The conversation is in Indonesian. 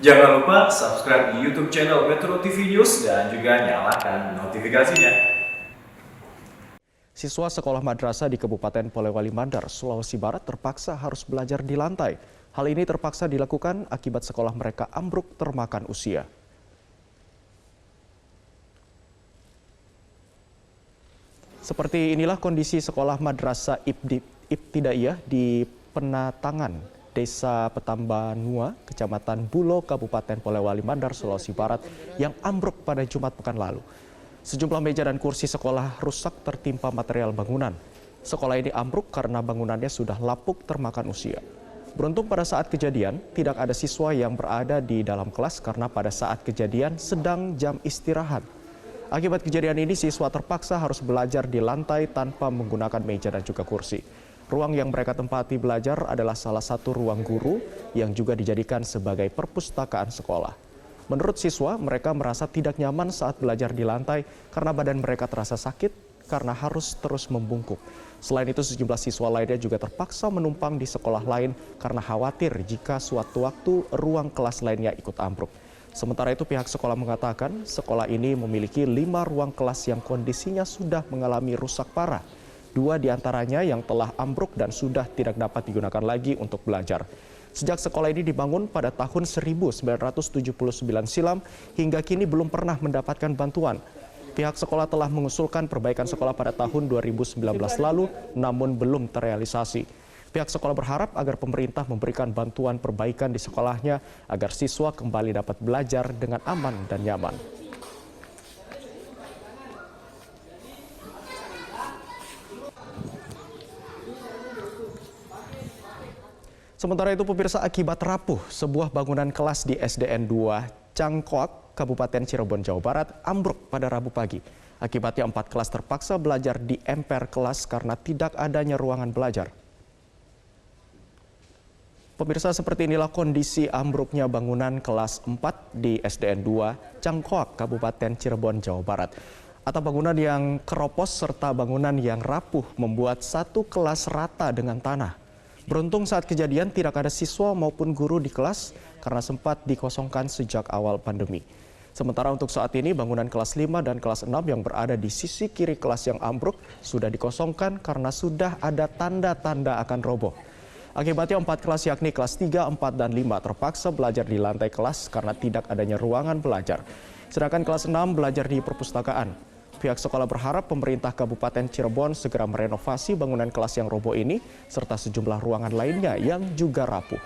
Jangan lupa subscribe di YouTube channel Metro TV News dan juga nyalakan notifikasinya. Siswa sekolah madrasah di Kabupaten Polewali Mandar, Sulawesi Barat terpaksa harus belajar di lantai. Hal ini terpaksa dilakukan akibat sekolah mereka ambruk termakan usia. Seperti inilah kondisi sekolah madrasah Ibtidaiyah di Penatangan, Desa Petambanua, Kecamatan Bulo, Kabupaten Polewali Mandar, Sulawesi Barat yang ambruk pada Jumat pekan lalu. Sejumlah meja dan kursi sekolah rusak tertimpa material bangunan. Sekolah ini ambruk karena bangunannya sudah lapuk termakan usia. Beruntung pada saat kejadian, tidak ada siswa yang berada di dalam kelas karena pada saat kejadian sedang jam istirahat. Akibat kejadian ini, siswa terpaksa harus belajar di lantai tanpa menggunakan meja dan juga kursi. Ruang yang mereka tempati belajar adalah salah satu ruang guru yang juga dijadikan sebagai perpustakaan sekolah. Menurut siswa, mereka merasa tidak nyaman saat belajar di lantai karena badan mereka terasa sakit karena harus terus membungkuk. Selain itu, sejumlah siswa lainnya juga terpaksa menumpang di sekolah lain karena khawatir jika suatu waktu ruang kelas lainnya ikut ambruk. Sementara itu, pihak sekolah mengatakan sekolah ini memiliki 5 ruang kelas yang kondisinya sudah mengalami rusak parah. 2 diantaranya yang telah ambruk dan sudah tidak dapat digunakan lagi untuk belajar. Sejak sekolah ini dibangun pada tahun 1979 silam, hingga kini belum pernah mendapatkan bantuan. Pihak sekolah telah mengusulkan perbaikan sekolah pada tahun 2019 lalu, namun belum terrealisasi. Pihak sekolah berharap agar pemerintah memberikan bantuan perbaikan di sekolahnya agar siswa kembali dapat belajar dengan aman dan nyaman. Sementara itu, pemirsa, akibat rapuh, sebuah bangunan kelas di SDN 2 Cangkoak, Kabupaten Cirebon, Jawa Barat, ambruk pada Rabu pagi. Akibatnya 4 kelas terpaksa belajar di emper kelas karena tidak adanya ruangan belajar. Pemirsa, seperti inilah kondisi ambruknya bangunan kelas 4 di SDN 2 Cangkoak, Kabupaten Cirebon, Jawa Barat. Atap bangunan yang keropos serta bangunan yang rapuh membuat satu kelas rata dengan tanah. Beruntung saat kejadian tidak ada siswa maupun guru di kelas karena sempat dikosongkan sejak awal pandemi. Sementara untuk saat ini bangunan kelas 5 dan kelas 6 yang berada di sisi kiri kelas yang ambruk sudah dikosongkan karena sudah ada tanda-tanda akan roboh. Akibatnya 4 kelas yakni kelas 3, 4, dan 5 terpaksa belajar di lantai kelas karena tidak adanya ruangan belajar. Sedangkan kelas 6 belajar di perpustakaan. Pihak sekolah berharap pemerintah Kabupaten Cirebon segera merenovasi bangunan kelas yang roboh ini serta sejumlah ruangan lainnya yang juga rapuh.